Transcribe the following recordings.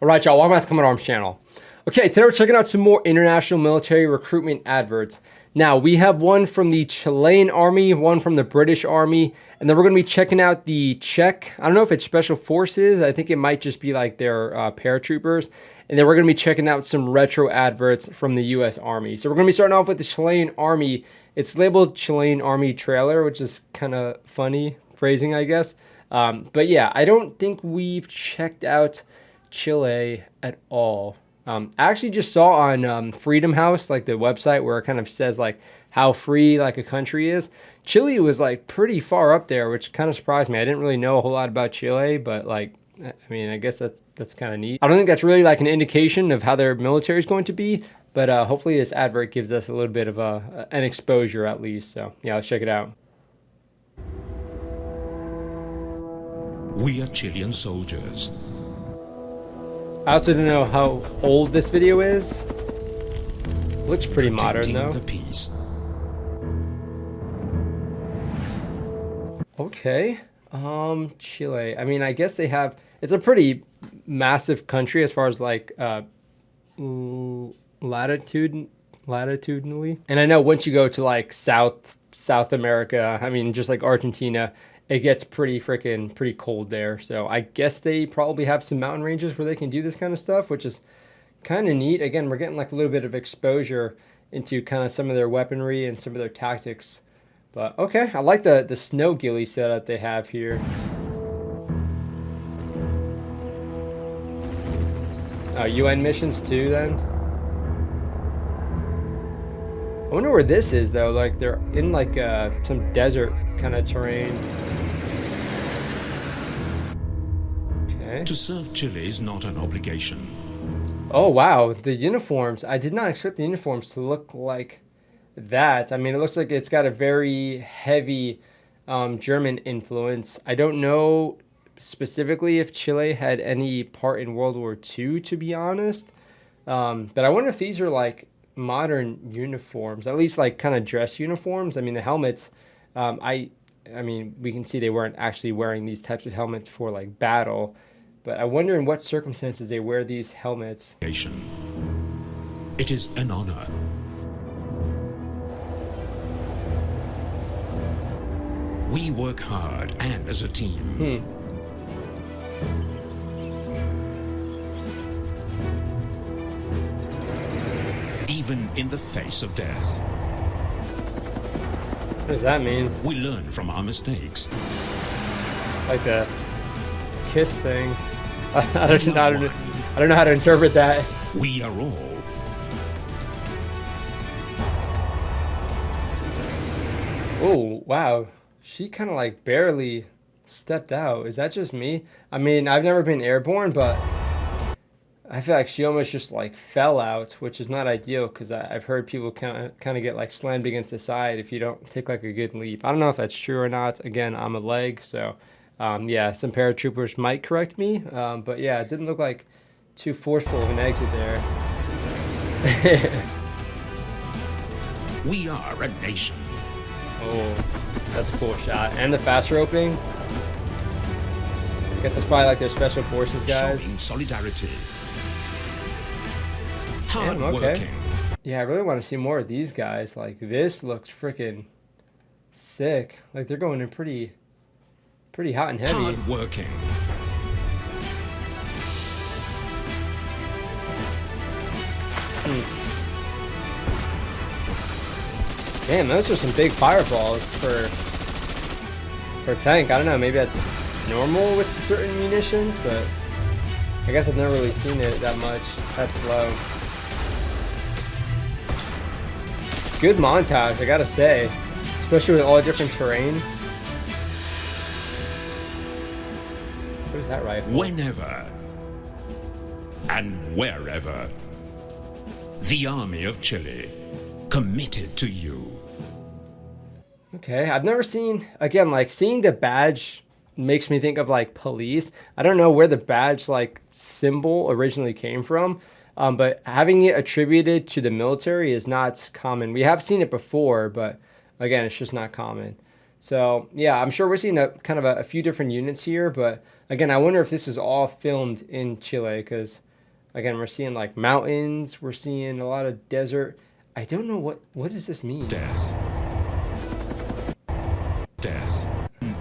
All right, y'all, welcome back to Common Arms channel. Okay, today we're checking out some more international military recruitment adverts. Now, we have one from the Chilean Army, one from the British Army, and then we're going to be checking out the Czech. I don't know if it's Special Forces. I think it might just be like their paratroopers. And then we're going to be checking out some retro adverts from the U.S. Army. So we're going to be starting off with the Chilean Army. It's labeled Chilean Army Trailer, which is kind of funny phrasing, I guess. But yeah, I don't think we've checked out Chile at all. I actually just saw on Freedom House, like the website, where it kind of says like how free like a country is. Chile was like pretty far up there, which kind of surprised me. I didn't really know a whole lot about Chile, but like, I mean, I guess that's kind of neat. I don't think that's really like an indication of how their military is going to be, but hopefully this advert gives us a little bit of an exposure at least. So yeah, let's check it out. We are Chilean soldiers. I also don't know how old this video is. Looks pretty modern though. The peace. Okay. Chile. I mean, I guess they have, it's a pretty massive country as far as like latitudinally. And I know once you go to like South America, I mean, just like Argentina, it gets pretty cold there. So I guess they probably have some mountain ranges where they can do this kind of stuff, which is kind of neat. Again, we're getting like a little bit of exposure into kind of some of their weaponry and some of their tactics. But okay, I like the snow ghillie setup they have here. UN missions too then. I wonder where this is though. Like they're in like some desert kind of terrain. Okay. To serve Chile is not an obligation. Oh wow, the uniforms. I did not expect the uniforms to look like that. I mean, it looks like it's got a very heavy German influence. I don't know specifically if Chile had any part in World War II, to be honest. But I wonder if these are like modern uniforms, at least like kind of dress uniforms. I mean, the helmets, I mean, we can see they weren't actually wearing these types of helmets for like battle, but I wonder in what circumstances they wear these helmets. It is an honor. We work hard and as a team. Even in the face of death. What does that mean? We learn from our mistakes. Like the kiss thing. I don't know how to interpret that. We are all. Oh, wow. She kind of like barely stepped out. Is that just me? I mean, I've never been airborne, but I feel like she almost just like fell out, which is not ideal because I've heard people kind of get like slammed against the side if you don't take like a good leap. I don't know if that's true or not. Again, I'm a leg, so yeah, some paratroopers might correct me, but yeah, it didn't look like too forceful of an exit there. We are a nation. Oh, that's a cool shot. And the fast roping. I guess that's probably like their special forces guys. Showing solidarity. Damn, Hard working. Yeah, I really want to see more of these guys. Like this looks freaking sick. Like they're going in pretty hot and heavy. Hard working. Damn, those are some big fireballs for a tank. I don't know, maybe that's normal with certain munitions, but I guess I've never really seen it that much. That's slow. Good montage, I gotta say. Especially with all the different terrain. What is that rifle? Whenever and wherever, the Army of Chile, committed to you. Okay, I've never seen, again, like seeing the badge makes me think of like police. I don't know where the badge like symbol originally came from, but having it attributed to the military is not common. We have seen it before, but again, it's just not common. So yeah, I'm sure we're seeing a kind of a few different units here, but again, I wonder if this is all filmed in Chile because Again, we're seeing like mountains. We're seeing a lot of desert. I don't know what does this mean? Death. Death.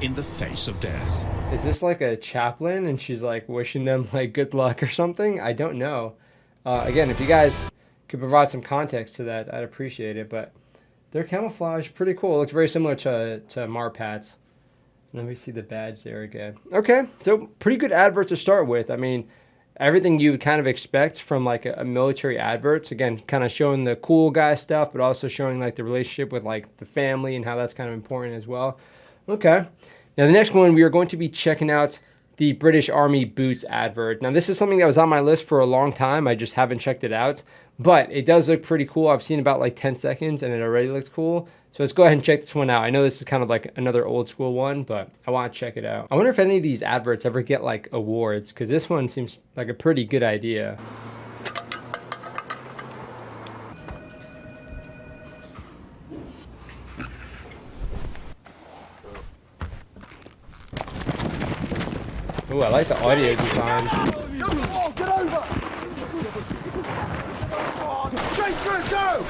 In the face of death. Is this like a chaplain and she's like wishing them like good luck or something? I don't know. Again, if you guys could provide some context to that, I'd appreciate it. But their camouflage, pretty cool. It looks very similar to Marpat's. Let me see the badge there again. Okay, so pretty good advert to start with. I mean, everything you would kind of expect from like a military adverts. Again, kind of showing the cool guy stuff, but also showing like the relationship with like the family and how that's kind of important as well. Okay. Now the next one, we are going to be checking out the British Army boots advert. Now this is something that was on my list for a long time. I just haven't checked it out, but it does look pretty cool. I've seen about like 10 seconds and it already looks cool. So let's go ahead and check this one out. I know this is kind of like another old school one, but I want to check it out. I wonder if any of these adverts ever get like awards, because this one seems like a pretty good idea. Ooh, I like the audio design. Get over! Go!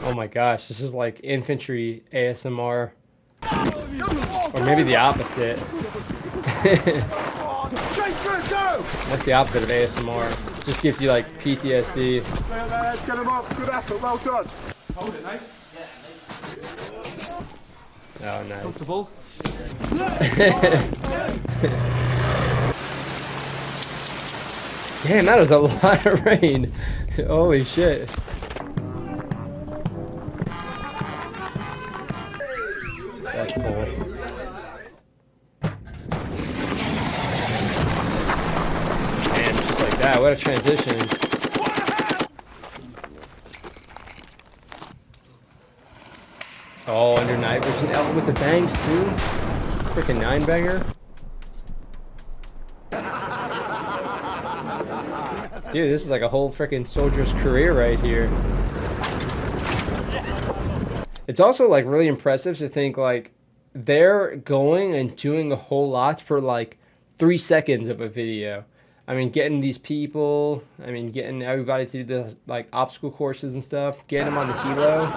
Oh my gosh, this is like infantry ASMR. Or maybe the opposite. That's the opposite of ASMR. Just gives you like PTSD. Get him up. Good effort. Well done. Hold it, mate. Oh, nice. Comfortable. Damn, that was a lot of rain. Holy shit. That's cool. Man, just like that, what a transition. Oh, under night vision. Oh, with the bangs too. Freaking 9-banger. Dude, this is like a whole freaking soldier's career right here. It's also like really impressive to think like they're going and doing a whole lot for like 3 seconds of a video. I mean, getting these people, I mean, getting everybody to do the like obstacle courses and stuff, getting them on the helo.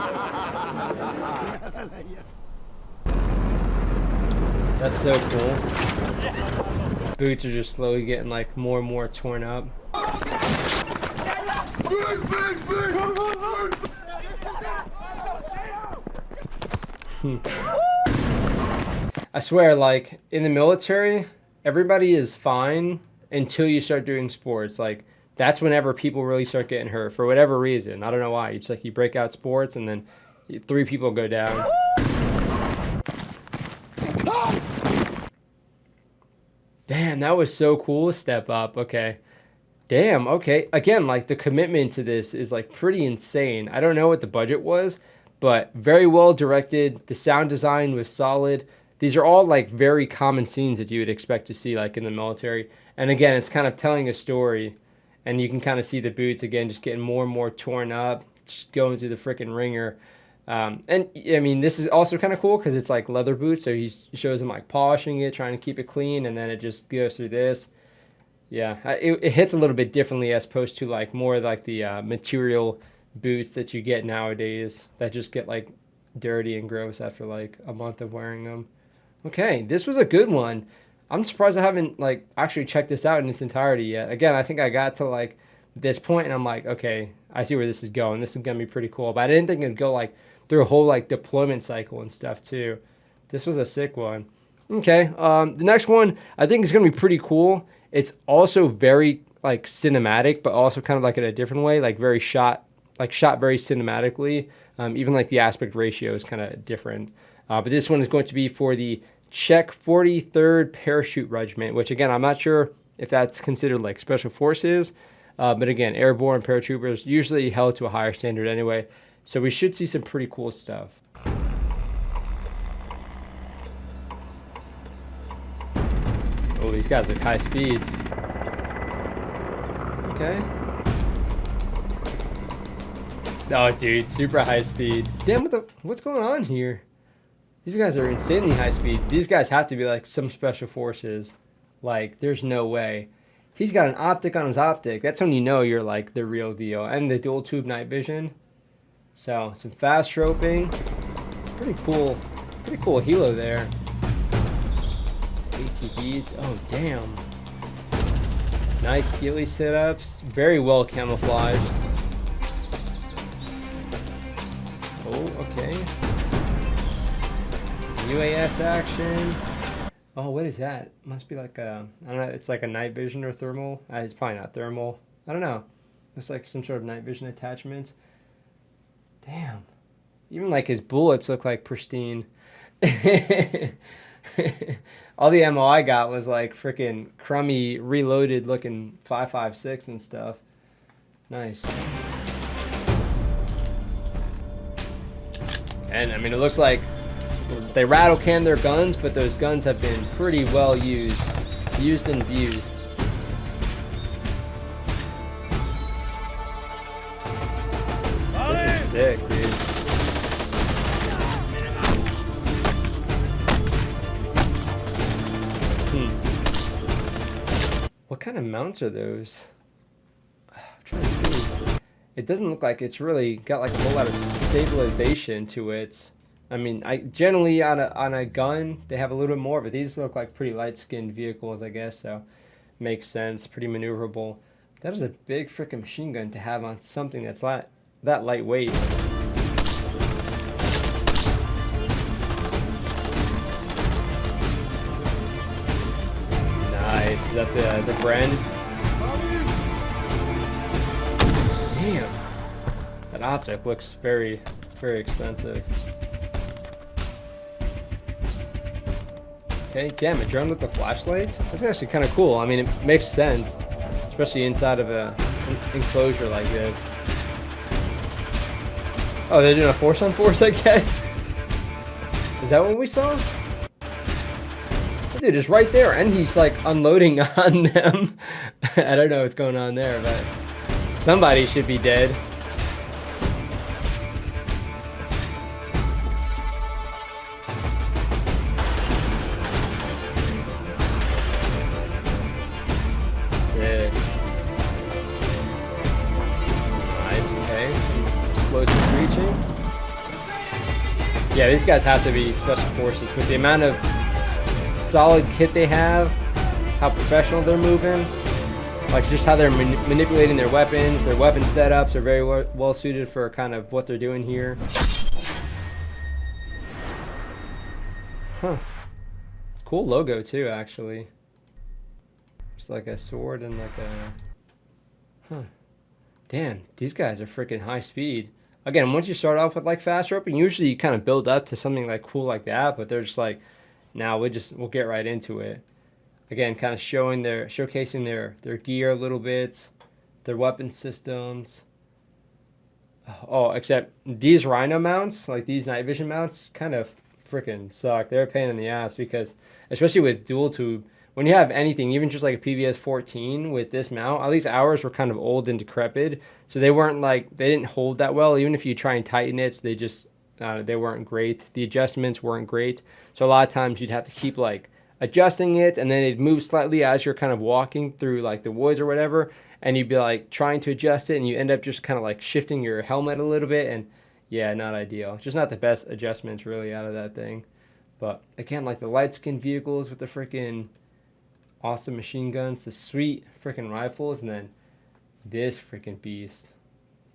That's so cool. Boots are just slowly getting like more and more torn up. I swear, like in the military, everybody is fine until you start doing sports. Like that's whenever people really start getting hurt for whatever reason. I don't know why. It's like you break out sports and then 3 people go down. Damn, that was so cool. Step up. Okay. Damn. Okay. Again, like the commitment to this is like pretty insane. I don't know what the budget was, but very well directed. The sound design was solid. These are all like very common scenes that you would expect to see like in the military. And again, it's kind of telling a story, and you can kind of see the boots again, just getting more and more torn up, just going through the freaking ringer. And I mean, this is also kind of cool because it's like leather boots. So he shows him like polishing it, trying to keep it clean. And then it just goes through this. Yeah, it hits a little bit differently as opposed to like more like the material boots that you get nowadays that just get like dirty and gross after like a month of wearing them. Okay, this was a good one. I'm surprised I haven't like actually checked this out in its entirety yet. Again, I think I got to like this point and I'm like, okay, I see where this is going. This is gonna be pretty cool. But I didn't think it'd go like through a whole like deployment cycle and stuff too. This was a sick one. Okay, the next one I think is gonna be pretty cool. It's also very like cinematic, but also kind of like in a different way, like very shot very cinematically. Even like the aspect ratio is kind of different. But this one is going to be for the Czech 43rd Parachute Regiment, which again, I'm not sure if that's considered like special forces. But again, airborne paratroopers usually held to a higher standard anyway. So we should see some pretty cool stuff. Oh, these guys are high speed. Okay. Oh, dude, super high speed. Damn, what's going on here? These guys are insanely high speed. These guys have to be like some special forces. Like, there's no way. He's got an optic on his optic. That's when you know you're like the real deal. And the dual tube night vision. So some fast roping. Pretty cool helo there. ATVs. Oh damn. Nice ghillie sit-ups. Very well camouflaged. Oh, okay. UAS action. Oh, what is that? Must be like a, I don't know, it's like a night vision or thermal. It's probably not thermal. I don't know. Looks like some sort of night vision attachment. Damn. Even like his bullets look like pristine. All the ammo I got was like freaking crummy, reloaded looking 5.56 and stuff. Nice. And I mean, it looks like they rattle can their guns, but those guns have been pretty well used and abused. This is sick, dude. What kind of mounts are those? I'm trying to see. It doesn't look like it's really got like a whole lot of stabilization to it. I mean, I generally on a gun they have a little bit more, but these look like pretty light-skinned vehicles, I guess. So makes sense. Pretty maneuverable. That is a big freaking machine gun to have on something that's that lightweight. Nice. Is that the Bren? Damn. That optic looks very, very expensive. Okay, damn, a drone with the flashlights? That's actually kind of cool. I mean, it makes sense, especially inside of a enclosure like this. Oh, they're doing a force on force, I guess? Is that what we saw? Dude, it's right there, and he's like unloading on them. I don't know what's going on there, but somebody should be dead. Sick. Nice, okay. Explosive breaching. Yeah, these guys have to be special forces with the amount of solid kit they have, how professional they're moving, like just how they're manipulating their weapons. Their weapon setups are very well suited for kind of what they're doing here. Huh. Cool logo too, actually. It's like a sword and like a... Huh. Damn, these guys are freaking high speed. Again, once you start off with like fast roping, usually you kind of build up to something like cool like that, but they're just like, now we'll get right into it. Again, kind of showcasing their gear a little bit, their weapon systems. Oh, except these Rhino mounts, like these night vision mounts, kind of freaking suck. They're a pain in the ass because, especially with dual tube, when you have anything, even just like a PVS 14 with this mount, at least ours were kind of old and decrepit, so they didn't hold that well. Even if you try and tighten it, they weren't great. The adjustments weren't great. So a lot of times you'd have to keep like adjusting it, and then it'd move slightly as you're kind of walking through like the woods or whatever, and you'd be like trying to adjust it, and you end up just kind of like shifting your helmet a little bit, and yeah, not ideal. Just not the best adjustments really out of that thing. But again, like the light skinned vehicles with the freaking awesome machine guns, the sweet freaking rifles, and then this freaking beast.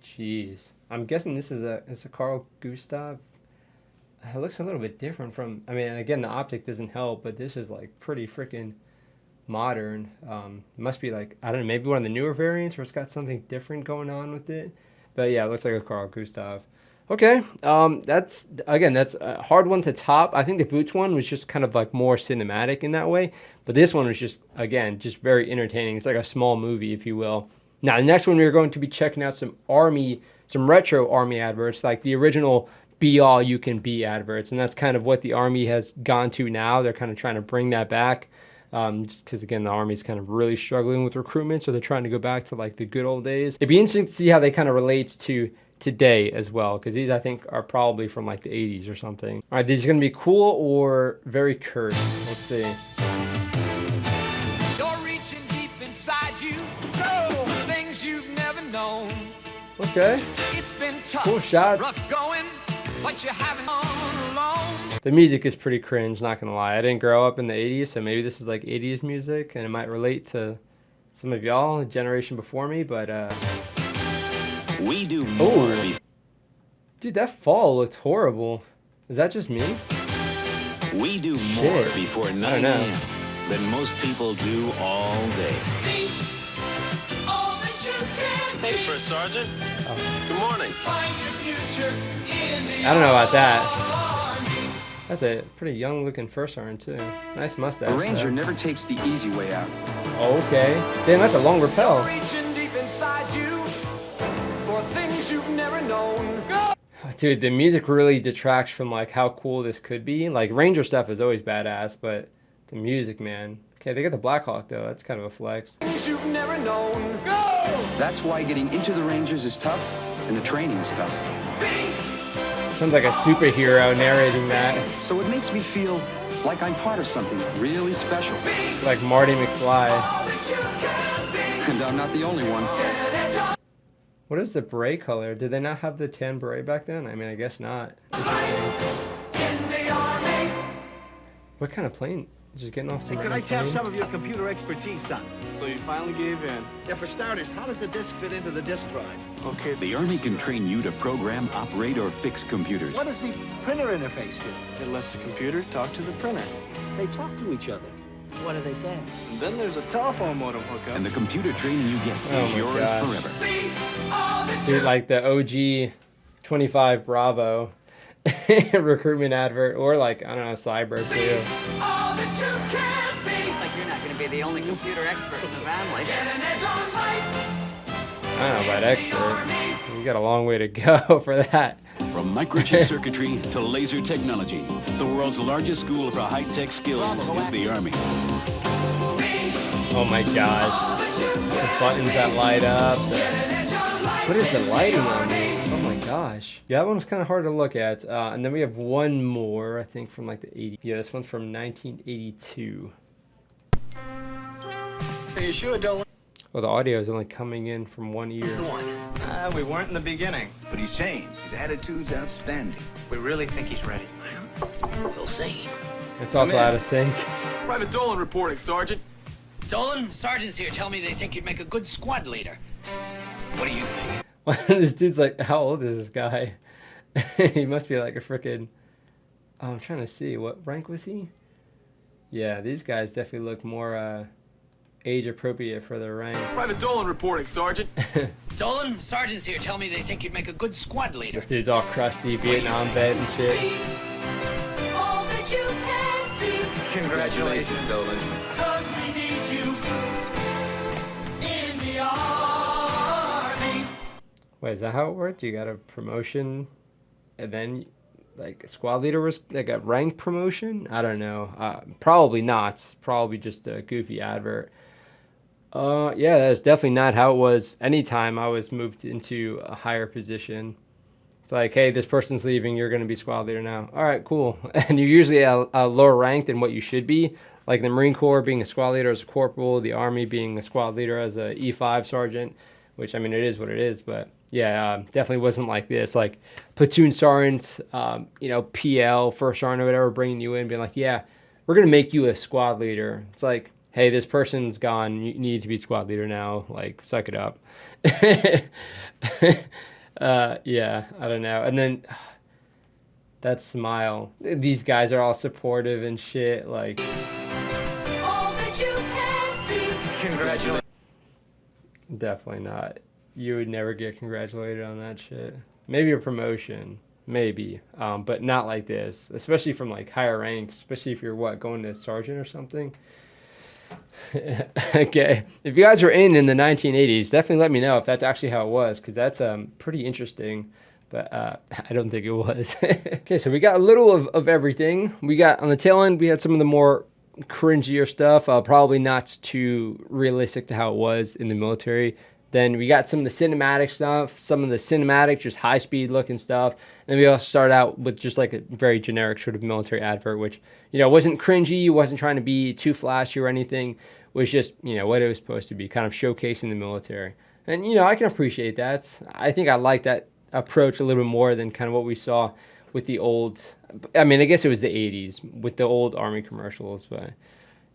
Jeez. I'm guessing this is a Carl Gustav. It looks a little bit different from, I mean, again, the optic doesn't help, but this is like pretty freaking modern. It must be like, I don't know, maybe one of the newer variants where it's got something different going on with it. But yeah, it looks like a Carl Gustav. Okay, that's a hard one to top. I think the Boots one was just kind of like more cinematic in that way, but this one was just, again, just very entertaining. It's like a small movie, if you will. Now, the next one, we're going to be checking out some retro Army adverts, like the original Be All You Can Be adverts, and that's kind of what the Army has gone to now. They're kind of trying to bring that back, just because, again, the Army's kind of really struggling with recruitment, so they're trying to go back to like the good old days. It'd be interesting to see how they kind of relates to today as well, because these, I think, are probably from like the 80s or something. All right, these are going to be cool or very cursed. Let's see. You're reaching deep inside Okay. It's been tough, Cool shots. rough going, but you haven't gone alone. The music is pretty cringe, not gonna lie. I didn't grow up in the 80s, so maybe this is like 80s music, and it might relate to some of y'all, a generation before me, but We do more. dude, that fall looked horrible. Is that just me? We do more Shit. before I 9 don't know. a.m. than most people do all day. All that you can Hey, First Sergeant. Good morning. find your future in the I don't know about that. That's a pretty young looking first sergeant too. Nice mustache. A ranger though. never takes the easy way out. Oh, okay. Damn, that's a long rappel. reaching deep inside you for things you've never known. Go! Dude, the music really detracts from like how cool this could be. Like Ranger stuff is always badass, but the music, man. Okay, they got the Black Hawk though. That's kind of a flex. Things you've never known. Go! That's why getting into the Rangers is tough, and the training is tough. Sounds like a superhero narrating that, So it makes me feel like I'm part of something really special. like Marty McFly. All that you can be. And I'm not the only one. What is the beret color? Did they not have the tan beret back then? I mean, I guess not. In the army. What kind of plane? Just getting off some Could I random tap plane? some of your computer expertise, son? So you finally gave in. Yeah, for starters, how does the disk fit into the disk drive? Okay. The Army can train you to program, operate, or fix computers. What does the printer interface do? It lets the computer talk to the printer. They talk to each other. What do they say? And then there's a telephone modem hookup. And the computer training you get Oh is my yours gosh. forever. All that Dude, like the OG 25 Bravo recruitment advert, or like, I don't know, Cyber too. all that you can be. Like you're not going to be the only computer expert in the family. Get an edge on life. I don't know about expert. You got a long way to go for that. From microchip circuitry to laser technology, the world's largest school for high-tech skills is the Army. Oh my gosh. The buttons that light up. What is the lighting on these? Oh my gosh. Yeah, that one's kind of hard to look at. And then we have one more, I think, from like the 80s. Yeah, this one's from 1982. Are you sure, Dolan? Well, the audio is only coming in from one ear. We weren't in the beginning. But he's changed. His attitude's outstanding. We really think he's ready. We'll see. It's also out of sync. Private Dolan reporting, Sergeant. Dolan, sergeants here tell me they think you'd make a good squad leader. What do you think? This dude's like, how old is this guy? He must be like a freaking... Oh, I'm trying to see. What rank was he? Yeah, these guys definitely look more age appropriate for their ranks. Private Dolan reporting, Sergeant. Dolan, sergeants here tell me they think you'd make a good squad leader. This dude's all crusty, Vietnam vet and shit. All that you can be. Congratulations, Dolan. 'Cause we need you in the army. Wait, is that how it worked? You got a promotion, and then like a squad leader was like a rank promotion? I don't know. Probably not. Probably just a goofy advert. Yeah, that's definitely not how it was anytime I was moved into a higher position. It's like, hey, this person's leaving, you're going to be squad leader now. All right, cool. And you're usually a lower rank than what you should be. Like the Marine Corps being a squad leader as a corporal, the Army being a squad leader as a E5 sergeant, which, I mean, it is what it is. But yeah, definitely wasn't like this. Like platoon sergeant, PL, first sergeant or whatever, bringing you in, being like, yeah, we're going to make you a squad leader. It's like, hey, this person's gone. You need to be squad leader now. Like, suck it up. Yeah, I don't know. And then that smile. These guys are all supportive and shit. Like, All that you can be. Congratulations. definitely not. You would never get congratulated on that shit. Maybe a promotion. Maybe. But not like this. Especially from like higher ranks. Especially if you're going to sergeant or something. Okay, if you guys were in the 1980s, definitely let me know if that's actually how it was, because that's pretty interesting, but I don't think it was. Okay, so we got a little of everything. We got on the tail end, we had some of the more cringier stuff, probably not too realistic to how it was in the military. Then we got some of the cinematic stuff, some of the cinematic, just high-speed looking stuff. And we also started out with just like a very generic sort of military advert, which, wasn't cringy, wasn't trying to be too flashy or anything. It was just, what it was supposed to be, kind of showcasing the military. And, you know, I can appreciate that. I think I like that approach a little bit more than kind of what we saw with the old, I mean, I guess it was the 80s with the old Army commercials, but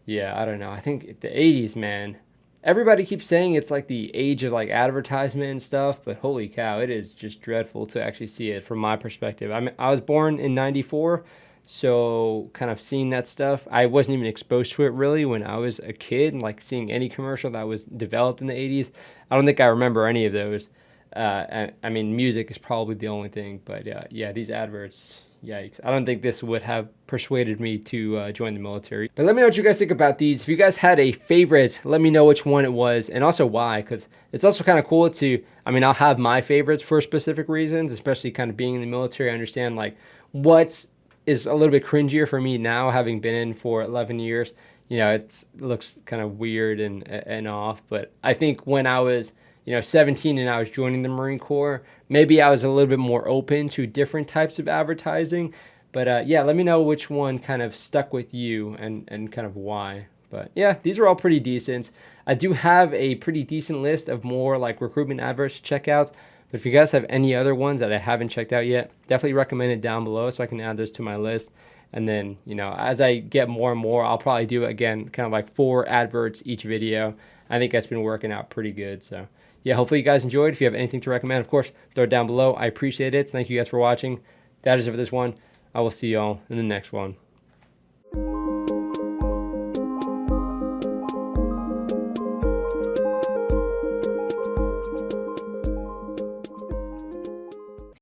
yeah, I don't know. I think the 80s, man, everybody keeps saying it's like the age of like advertisement and stuff, but holy cow, it is just dreadful to actually see it from my perspective. I mean, I was born in 94, so kind of seeing that stuff, I wasn't even exposed to it really when I was a kid, and like seeing any commercial that was developed in the 80s. I don't think I remember any of those. I mean, music is probably the only thing, but yeah, these adverts, yikes. I don't think this would have persuaded me to join the military. But let me know what you guys think about these. If you guys had a favorite, let me know which one it was and also why, because it's also kind of cool to, I mean, I'll have my favorites for specific reasons, especially kind of being in the military. I understand like what is a little bit cringier for me now, having been in for 11 years. You know, it looks kind of weird and off, but I think when I was, you know, 17 and I was joining the Marine Corps, maybe I was a little bit more open to different types of advertising. But yeah, let me know which one kind of stuck with you and kind of why. But yeah, these are all pretty decent. I do have a pretty decent list of more like recruitment adverts to check out. But if you guys have any other ones that I haven't checked out yet, definitely recommend it down below so I can add those to my list. And then, you know, as I get more and more, I'll probably do, again, kind of like 4 adverts each video. I think that's been working out pretty good. So yeah, hopefully you guys enjoyed. If you have anything to recommend, of course, throw it down below. I appreciate it. Thank you guys for watching. That is it for this one. I will see y'all in the next one.